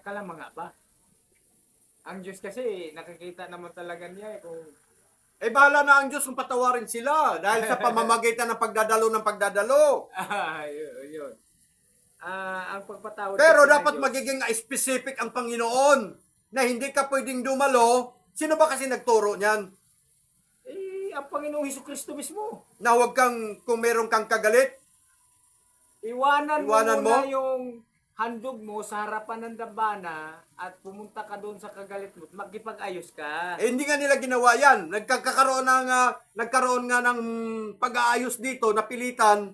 Nakalama nga ba? Ang Diyos kasi, nakikita naman talaga niya kung... Bahala na ang Diyos kung patawarin sila dahil sa pamamagitan ng pagdadalo. Yun. Ang pagpatawad Pero kasi ng dapat Diyos, magiging specific ang Panginoon na hindi ka pwedeng dumalo. Sino ba kasi nagturo niyan? ang Panginoong Hesukristo mismo. Na huwag kang, kung meron kang kagalit, Iwanan Iwanan mo muna mo? yung handog mo sa harapan ng dambana at pumunta ka doon sa kagalit mo, magkipag-ayos ka. hindi nga nila ginawa yan. Nagkaroon nga ng pag-aayos dito, napilitan.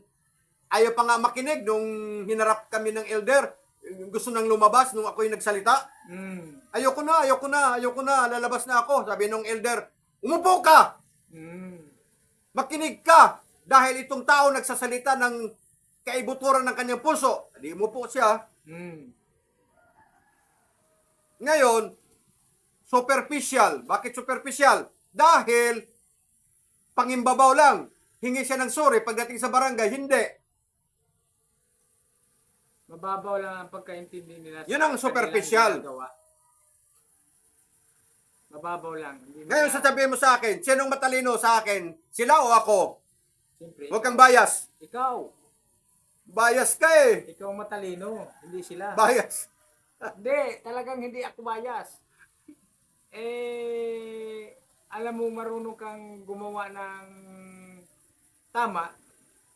Ayaw pa nga makinig nung hinarap kami ng elder. Gusto nang lumabas nung ako'y nagsalita. Ayoko na, lalabas na ako. Sabi nung elder, umupo ka! Makinig ka! Dahil itong tao nagsasalita ng kaibuturan ng kanyang puso. Hindi umupo siya. Ngayon, superficial. Bakit superficial? Dahil pangimbabaw lang. Hingi siya ng sorry pagdating sa barangay. Hindi. Mababaw lang ang pagkaintindi nila. Yun ang superficial. Mababaw lang. Hindi Ngayon sasabihin mo sa akin, sinong matalino sa akin? Sila o ako? Siyempre, Huwag kang bias. ikaw. Bias ka eh. Ikaw ang matalino, hindi sila. Bias. Hindi, talagang hindi ako bias. Alam mo, marunong kang gumawa ng tama.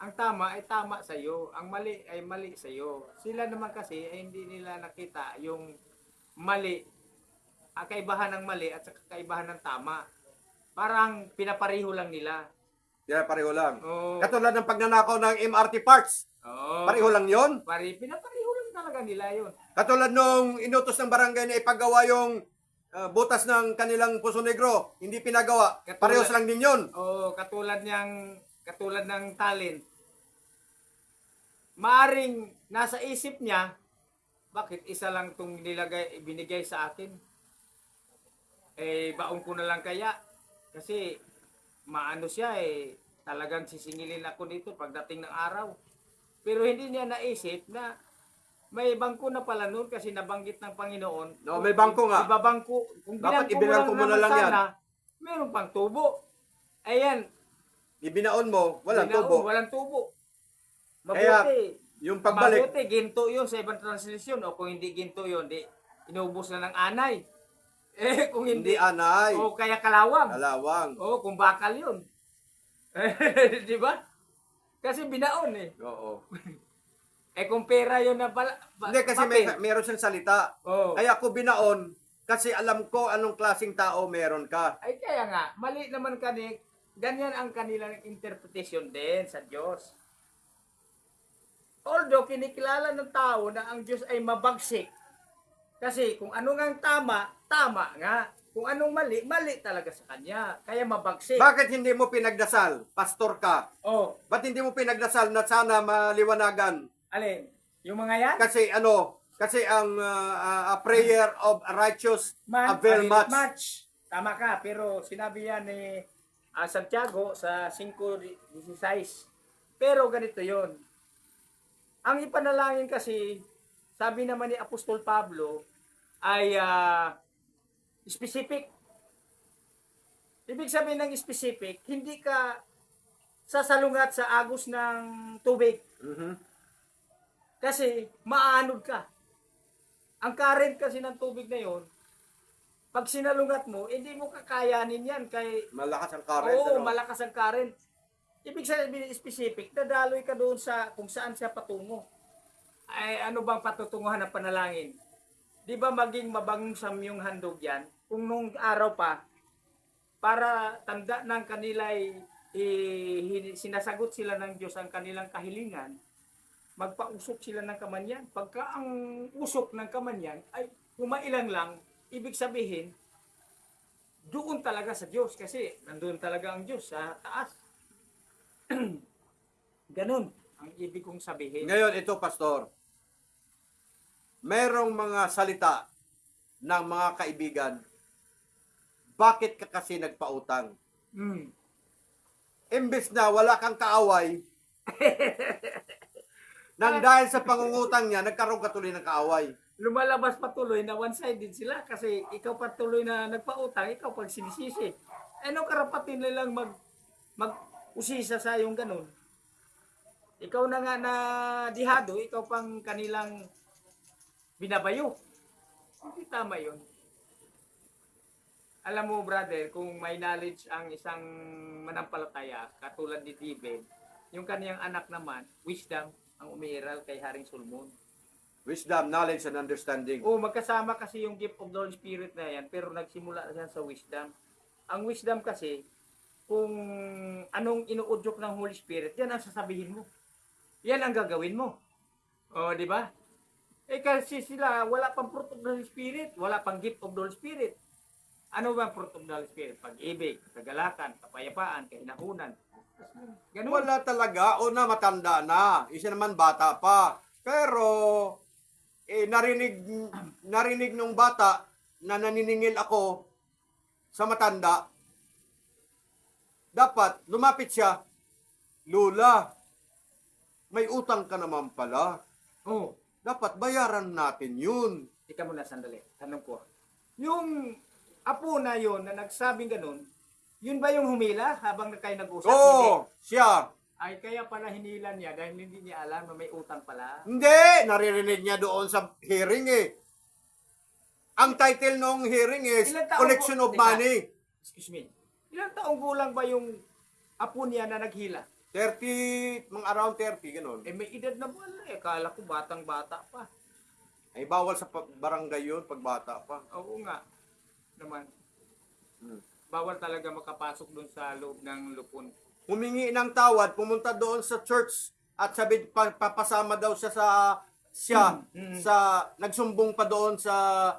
Ang tama ay tama sa iyo, ang mali ay mali sa iyo. Sila naman kasi ay hindi nila nakita yung mali, ang kaibahan ng mali at sa kaibahan ng tama. Parang pinapareho lang nila. Yan, pareho lang. Oo. Katulad ng pagnanakaw ng MRT parts. Oo. Pareho lang yon. Pinapareho lang talaga nila yun. Katulad nung inutos ng barangay na ipagawa yung butas ng kanilang Puso Negro. Hindi pinagawa. Parehos lang din yun. Oo, katulad ng talent. Maaring nasa isip niya, bakit isa lang itong binigay sa akin? Baon ko na lang kaya. Kasi maano siya talagang sisingilin ako dito pagdating ng araw. Pero hindi niya naisip na may bangko na pala noon kasi nabanggit ng Panginoon. No, may bangko nga. Ibabangko. Kung Dapat ibinangko mo lang yan. sana, meron pang tubo. Ayan, Ibinaon mo, walang binaon, tubo. walang tubo. Kaya, Mabuti. yung pagbalik, Mabuti, ginto yun sa ibang translation. O kung hindi ginto yun, inubos na ng anay. Kung hindi hindi, anay. o kaya kalawang. Kalawang. O kung bakal yun. Di ba? Kasi binaon Oo. kung pera yun na pala. Hindi, kasi meron siyang salita. Oh. Kaya ako binaon, kasi alam ko anong klaseng tao meron ka. Ay kaya nga, mali naman ganyan ang kanilang interpretation din sa Diyos. Although kinikilala ng tao na ang Diyos ay mabagsik. Kasi kung ano nga tama, tama nga. Kung anong mali, mali talaga sa Kanya. Kaya mabagsik. Bakit hindi mo pinagdasal? Pastor ka. Oh, Ba't hindi mo pinagdasal na sana maliwanagan? alin? Yung mga yan? Kasi ang a prayer of a righteous avail much. Tama ka, pero sinabi yan ni Santiago sa 5:16. Pero ganito yon. Ang ipanalangin kasi, sabi naman ni Apostol Pablo, ay specific. Ibig sabihin ng specific, hindi ka sasalungat sa agos ng tubig. Kasi maanod ka. Ang current kasi ng tubig na yon, pag sinalungat mo, hindi mo kakayanin yan. Malakas ang current. Oo, malakas ang current. Ibig sabihin specific, dadaloy ka doon sa kung saan siya patungo. Ay, ano bang patutunguhan ng panalangin? Di ba maging mabangong samyong handog yan? Kung nung araw pa, para tanda ng kanila sinasagot sila ng Diyos ang kanilang kahilingan, magpausok sila ng kamanyan. Pagka ang usok ng kamanyan ay kumailang lang, ibig sabihin, doon talaga sa Diyos kasi nandun talaga ang Diyos sa taas. Ganun ang ibig kong sabihin. Ngayon, ito, Pastor. Merong mga salita ng mga kaibigan. Bakit ka kasi nagpautang? Imbes na wala kang kaaway, nang dahil sa pangungutang niya, nagkaroon ka tuloy ng kaaway. lumalabas patuloy na one-sided sila kasi ikaw patuloy na nagpautang, ikaw pag sinisisi. Ano karapatin nilang mag-usisa sa yung ganun? Ikaw na nga na dihado, ikaw pang kanilang binabayo. Hindi tama yun. Alam mo, brother, kung may knowledge ang isang manampalataya, katulad ni David, yung kaniyang anak naman, wisdom, ang umiiral kay Haring Solomon. Wisdom, knowledge, and understanding. Oo, magkasama kasi yung gift of the Holy Spirit na yan, pero nagsimula siya sa wisdom. Ang wisdom kasi, kung anong inuudyok ng Holy Spirit, yan ang sasabihin mo. Yan ang gagawin mo. O, di ba? Eh kasi sila, wala pang fruit of the Holy Spirit, wala pang gift of the Holy Spirit. Ano ba ang fruit of the Holy Spirit? Pag-ibig, kagalakan, kapayapaan, kahinahunan. Ganun. Wala talaga. Una, matanda na. Isa naman, bata pa. Pero, narinig nung bata na naniningil ako sa matanda. Dapat, lumapit siya. Lula, may utang ka naman pala. Oh, Dapat bayaran natin yun. ika muna sandali. Tanong ko. Yung apo na yon na nagsabing ganun, yun ba yung humila habang kayo nag-usap? Hindi. Oo, siya. Ay, kaya pala hinila niya dahil hindi niya alam na may utang pala. Hindi, naririnig niya doon sa hearing eh. Ang title ng hearing is Ilang taon Collection po- of Teka. Money. Excuse me. Ilang taong gulang ba yung apo niya na naghila? 30, mga around 30, ganun. Eh, may edad na wala eh. Kala ko batang-bata pa. Ay, bawal sa barangay yun pag bata pa. Oo nga. Naman. Hmm. Bawal talaga makapasok dun sa loob ng lupon. Humingi ng tawad, pumunta doon sa church at sabi papasama daw siya sa nagsumbong pa doon sa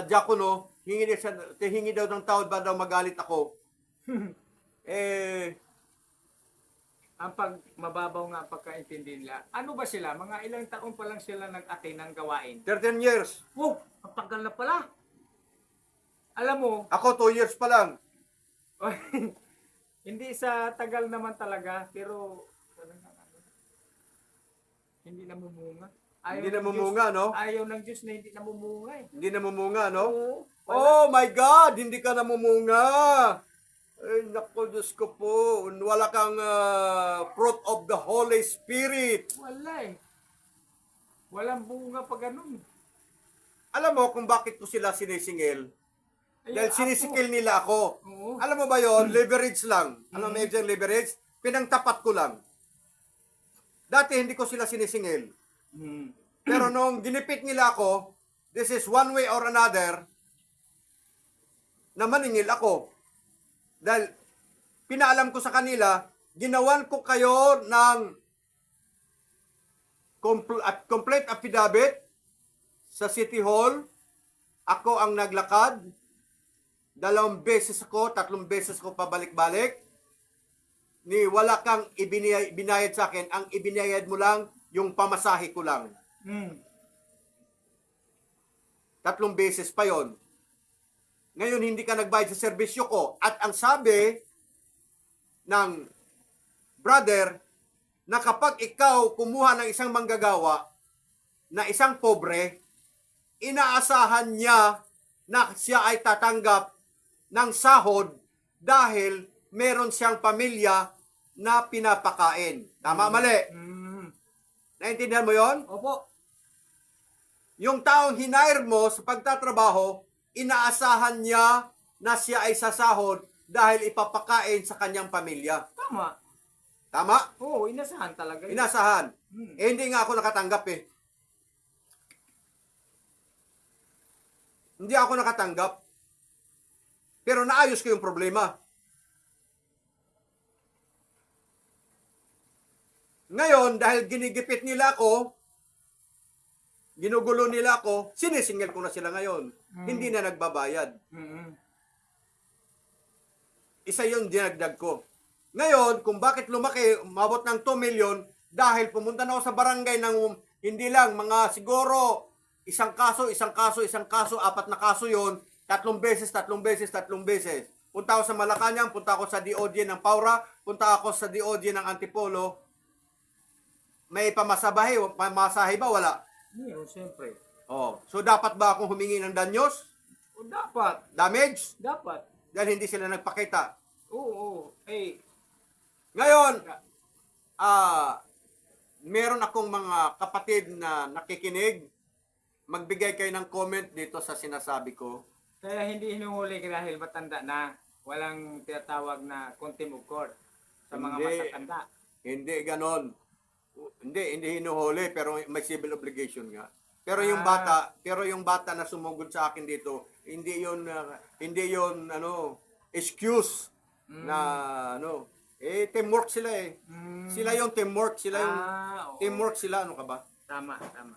diakono, hingi daw ng tawad ba daw magalit ako. Ang mababaw nga ang pagkaintindi nila. Ano ba sila? Mga ilang taon pa lang sila nag-ate ng gawain. 13 years. Oh, ang tagal na pala. Alam mo, Ako 2 years pa lang. hindi sa tagal naman talaga, pero hindi namumunga. Hindi ng namumunga, Diyos- no? Ayaw ng Diyos na hindi namumunga eh. Hindi namumunga, no? Oo. Oh my God! Hindi ka namumunga! Ay, naku, Diyos ko po. Wala kang fruit of the Holy Spirit. Wala eh. Walang bunga pa ganun. Alam mo kung bakit ko sila sinisingil? Ay, Dahil ako- sinisikil nila ako. Oo. Alam mo ba yon? Leverage lang. Alam mo yung leverage? Pinangtapat ko lang. Dati hindi ko sila sinisingil. Hmm. Pero nung ginipit nila ako, this is one way or another, na maningil ako. Dahil pinaalam ko sa kanila, ginawan ko kayo ng complete affidavit sa City Hall. Ako ang naglakad. 2 beses ako, 3 beses ko pabalik-balik. Wala kang ibinayad sa akin. Ang ibinayad mo lang, yung pamasahe ko lang. Hmm. 3 beses pa yon. Ngayon, hindi ka nagbayad sa serbisyo ko. At ang sabi ng brother, na kapag ikaw kumuha ng isang manggagawa, na isang pobre, inaasahan niya na siya ay tatanggap ng sahod dahil meron siyang pamilya na pinapakain. Tama, mali? Hmm. Naintindihan mo yon? Opo. Yung taong hinire mo sa pagtatrabaho, inaasahan niya na siya ay sasahod dahil ipapakain sa kanyang pamilya. Tama. Tama? Oo, inasahan talaga. yun. Inasahan. Hmm. Hindi nga ako nakatanggap eh. Hindi ako nakatanggap. Pero naayos ko yung problema. Ngayon, dahil ginigipit nila ako, ginugulo nila ako, sinisingil ko na sila ngayon. Hindi na nagbabayad. Hmm. Isa yung dinagdag ko. Ngayon, kung bakit lumaki, umabot ng 2 million, dahil pumunta na ako sa barangay ng hindi lang, mga siguro, isang kaso, 4 na kaso yon, 3 beses. Punta ako sa Malacanang, punta ako sa DOJ ng Paura, punta ako sa DOJ ng Antipolo. May pamasahe ba? Wala. Siyempre. Oh, so dapat ba akong humingi ng danyos? O dapat, Damage? dapat. Dahil hindi sila nagpakita. Oo, eh, Ngayon, meron akong mga kapatid na nakikinig. Magbigay kayo ng comment dito sa sinasabi ko. kaya hindi hinuhuli dahil matanda na. Walang tinatawag na contempt of court sa mga Hindi. matatanda. Hindi ganon. Hindi hinuhuli pero may civil obligation nga. Pero yung bata na sumugod sa akin dito, hindi 'yon excuse na teamwork sila eh. Mm. Sila yung teamwork, Oo. teamwork sila, ano ka ba? Tama, tama.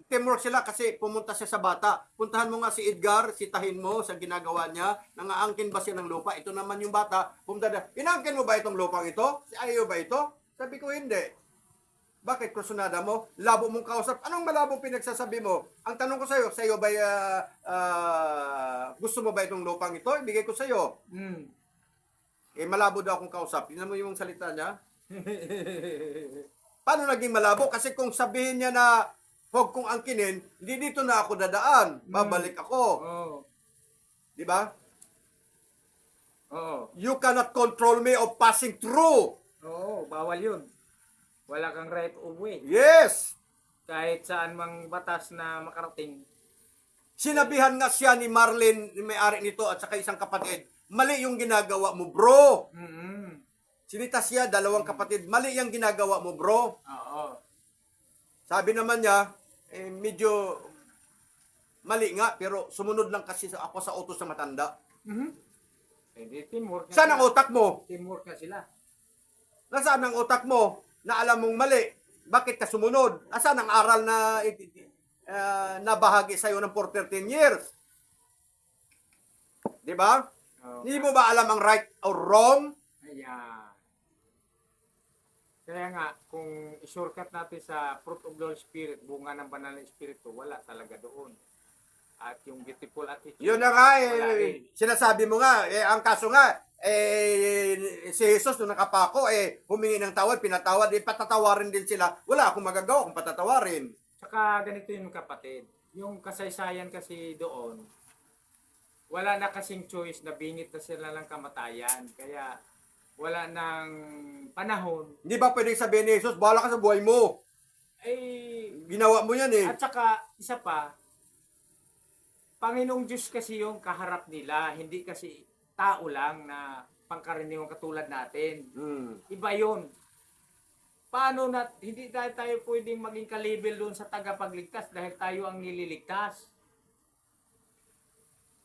Teamwork sila kasi pumunta siya sa bata. Puntahan mo nga si Edgar, sitahin mo sa ginagawa niya. Nangaangkin ba siya ng lupa? Ito naman yung bata. Pumunta na, inaangkin mo ba itong lupang ito? Ayaw ba ito? Sabi ko, hindi. Bakit kursunada mo? Labo mong kausap. Anong malabong pinagsasabi mo? Ang tanong ko sa'yo ba, gusto mo ba itong lupang ito? Ibigay ko sa'yo. Mm. Malabo daw akong kausap. Tingnan mo yung salita niya. Paano naging malabo? Kasi kung sabihin niya na huwag kong angkinin, hindi dito na ako dadaan. Babalik ako. Oo. Di ba? Oo. You cannot control me of passing through. Oo, bawal yun. Wala kang right of way. Yes! Kahit saan mang batas na makarating. Sinabihan nga siya ni Marlene, may-ari nito, at saka isang kapatid, mali yung ginagawa mo, bro. Mm-hmm. Sinita siya, dalawang kapatid, mali yung ginagawa mo, bro. Oo. Sabi naman niya, medyo mali nga, pero sumunod lang kasi ako sa utos na matanda. Mm-hmm. Hindi, teamwork na Saan ang sila. utak mo? Teamwork na sila. Nasaan ang utak mo na alam mong mali? Bakit ka sumunod? Nasaan ang aral na nabahagi sa'yo ng for 13 years? Di ba? Oo. Hindi mo ba alam ang right or wrong? Ayan. Kaya nga, kung isurkat natin sa fruit of the Holy Spirit, bunga ng banal na Espiritu, wala talaga doon. At yung beautiful attitude. Yun na nga, wala rin. sinasabi mo nga, ang kaso nga, si Jesus nung nakapako, humingi ng tawad, pinatawad, patatawarin din sila. Wala akong magagawa kung patatawarin. Saka ganito yung kapatid. Yung kasaysayan kasi doon, wala na kasing choice na bingit na sila ng kamatayan. Kaya wala nang panahon. Hindi ba pwedeng sabihin ni Jesus, bahala ka sa buhay mo. Ginawa mo yan eh. At saka, isa pa, Panginoong Diyos kasi yung kaharap nila. Hindi kasi tao lang na pangkaraniwang katulad natin. Iba yun. Paano na, hindi tayo pwedeng maging kalibel doon sa tagapagligtas dahil tayo ang nililigtas.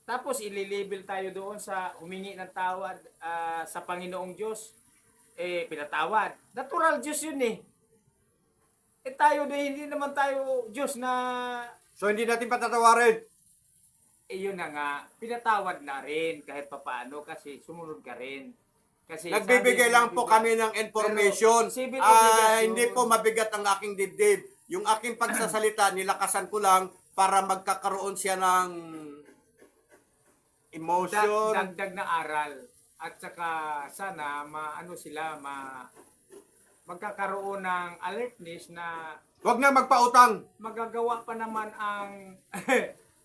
Tapos ililibel tayo doon sa humingi ng tawad sa Panginoong Diyos. Pinatawad. Natural Diyos yun eh. Tayo din, hindi naman tayo Diyos na So hindi natin patatawarin. yun na nga, pinatawad na rin kahit papaano kasi sumunod ka rin. Kasi Nagbibigay sabi, lang po kami ng information. Pero, civil obligation. Hindi po mabigat ang aking dibdib. Yung aking pagsasalita, nilakasan ko lang para magkakaroon siya ng emotion. Dagdag na aral. At saka sana magkakaroon ng alertness na Huwag na magpautang. magagawa pa naman ang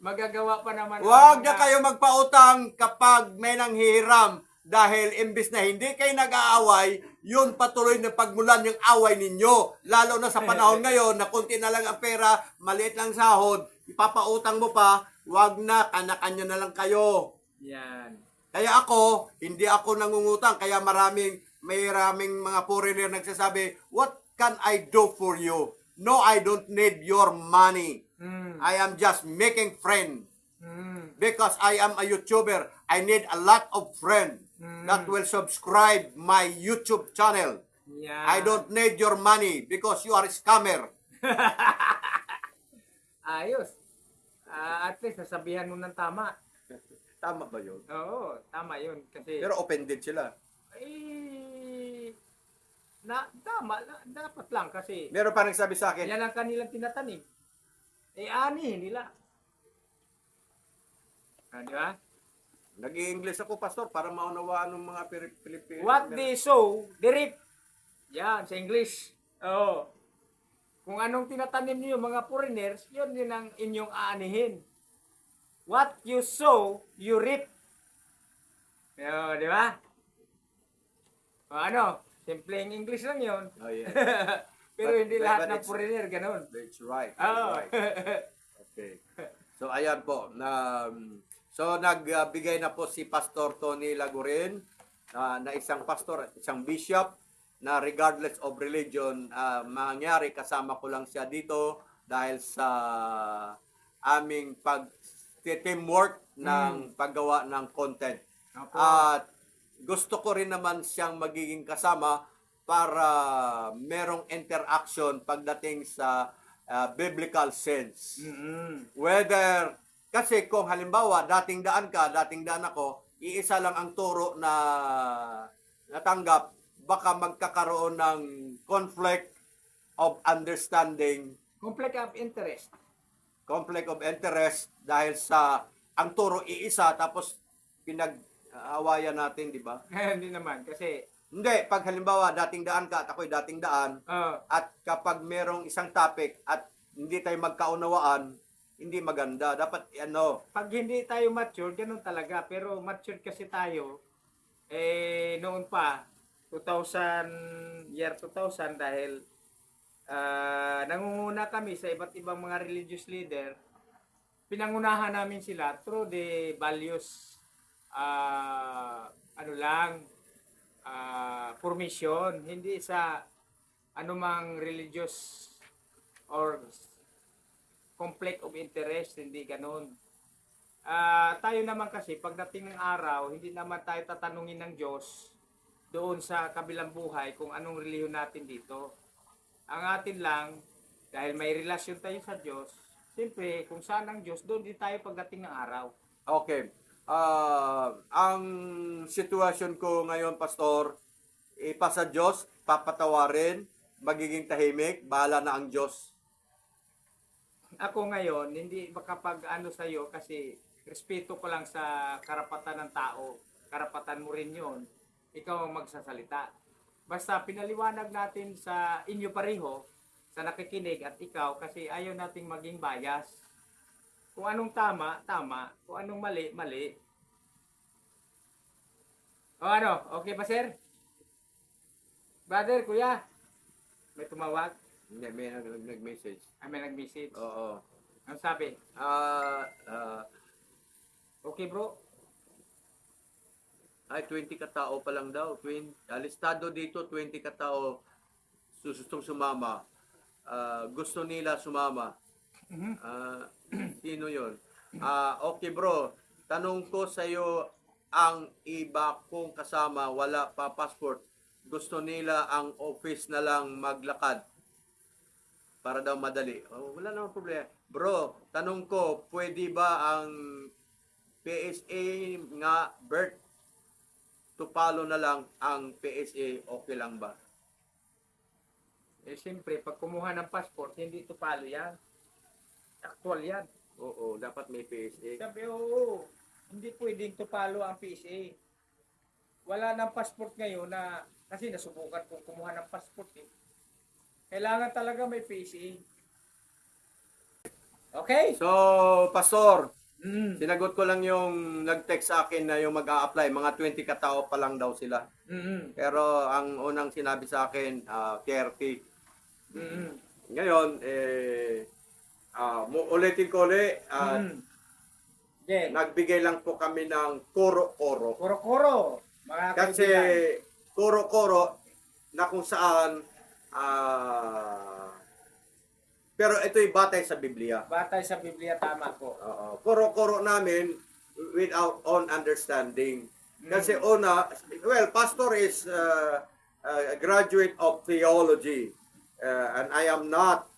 Huwag na kayo magpautang kapag may nanghihiram. Dahil imbis na hindi kayo nag-aaway, yun patuloy na pagmulan yung away ninyo. Lalo na sa panahon ngayon na konti na lang ang pera, maliit lang sahod, ipapautang mo pa, huwag na, kanya-kanya na lang kayo. yan. Kaya ako, hindi ako nangungutang. Kaya maraming mga foreigner nagsasabi, what can I do for you? No, I don't need your money. I am just making friend. Because I am a YouTuber, I need a lot of friends that will subscribe my YouTube channel. Yan. I don't need your money because you are a scammer. Ayos. At least nasabihan mo ng tama. Tama ba yun? Oo, tama yun. Kasi, Pero offended sila. dapat lang kasi Meron pa nagsabi sa akin, yan ang kanilang tinatanim. Ani nila. Di ba? nag-i-English ako, pastor, para maunawaan ng mga Pilipino. What they sow, they reap. Yan, sa English. Oo. Kung anong tinatanim niyo mga foreigners, yun din ang inyong aanihin. What you sow, you reap. Yo, di ba? O ano, simpleng English lang yun. Oh, yeah. Pero hindi lahat ng it's- foreigner ganun. That's right. Oh. That's right. Okay. So ayan po so nagbigay na po si Pastor Tony Laguren na isang pastor at isang bishop na regardless of religion mangyari kasama ko lang siya dito dahil sa aming teamwork ng paggawa ng content. Opo. At gusto ko rin naman siyang magiging kasama para merong interaction pagdating sa biblical sense. Whether, kasi kung halimbawa, dating daan ako, iisa lang ang turo na natanggap, baka magkakaroon ng conflict of understanding, Conflict of interest. dahil sa ang turo iisa, tapos pinag-awayan natin, di ba? Hindi naman, kasi Hindi, pag halimbawa dating daan ka at ako'y dating daan, at kapag merong isang topic at hindi tayo magkaunawaan, hindi maganda. Dapat pag hindi tayo mature, ganun talaga. Pero mature kasi tayo, noon pa, year 2000, dahil nangunguna kami sa iba't ibang mga religious leader, pinangunahan namin sila through the values, formation, hindi sa anumang religious or conflict of interest, hindi ganun. Tayo naman kasi, pagdating ng araw, hindi naman tayo tatanungin ng Diyos doon sa kabilang buhay kung anong relihiyon natin dito. Ang atin lang, dahil may relasyon tayo sa Diyos, siyempre, kung saan ang Diyos, doon din tayo pagdating ng araw. Okay. Ang sitwasyon ko ngayon, Pastor, ipasa Diyos, papatawarin, magiging tahimik, bahala na ang Diyos. Ako ngayon, hindi makapag sa iyo kasi respeto ko lang sa karapatan ng tao. Karapatan mo rin yun. Ikaw ang magsasalita. Basta pinaliwanag natin sa inyo pareho, sa nakikinig at ikaw, kasi ayaw nating maging bias. Kung anong tama, tama. Kung anong mali, mali. O ano, okay pa sir? Brother, kuya, may tumawag? Hindi, may nag-message. May nag-message. Oo. Ang sabi? Okay bro? Ay, 20 katao pa lang daw. Listado dito, 20 katao susustong sumama. Gusto nila sumama. Sino yun? Okay bro, tanong ko sa iyo, ang iba kong kasama wala pa passport. Gusto nila ang office na lang maglakad para daw madali. Wala namang problema. Bro, tanong ko, pwede ba ang PSA nga birth to follow na lang ang PSA, okay lang ba? Siyempre, pag kumuha ng passport, hindi ito palo yan. Actual yan. Oo, dapat may PSA. Sabi, oo, hindi pwedeng tupalo ang PSA. Wala ng passport ngayon na, kasi nasubukan kong kumuha ng passport eh. Kailangan talaga may PSA. Okay? So, Pastor, sinagot ko lang yung nag-text sa akin na yung mag-a-apply, mga 20 katao pa lang daw sila. Pero ang unang sinabi sa akin, 30. Ngayon, ulitin ko ulit, nagbigay lang po kami ng koro-koro. Koro-koro. Mga Kasi kaibigan. koro-koro na kung saan, pero ito'y batay sa Biblia. Batay sa Biblia, tama po. Koro-koro namin with our own understanding. Kasi pastor is a graduate of theology. And I am not.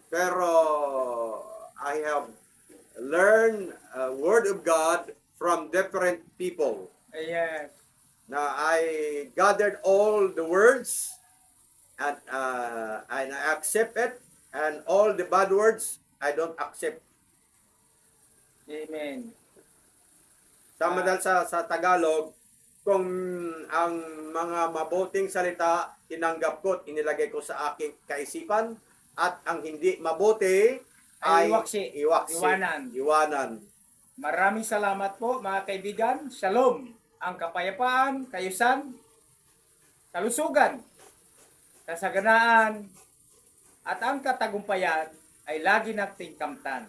Pero I have learned Word of God from different people. Yes. Now I gathered all the words and I accept it, and all the bad words I don't accept. Amen. Tama dahil sa Tagalog, kung ang mga mabuting salita tinanggap ko at inilagay ko sa aking kaisipan, at ang hindi mabuti ay Iwaksi. iwaksi. Iwanan. Iwanan. Maraming salamat po mga kaibigan. Shalom. Ang kapayapaan, kayusan, kalusugan, kasaganaan, at ang katagumpayan ay lagi nating kamtan.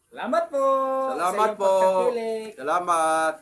Salamat po. Salamat sa iyong po. pagkakilik. Salamat.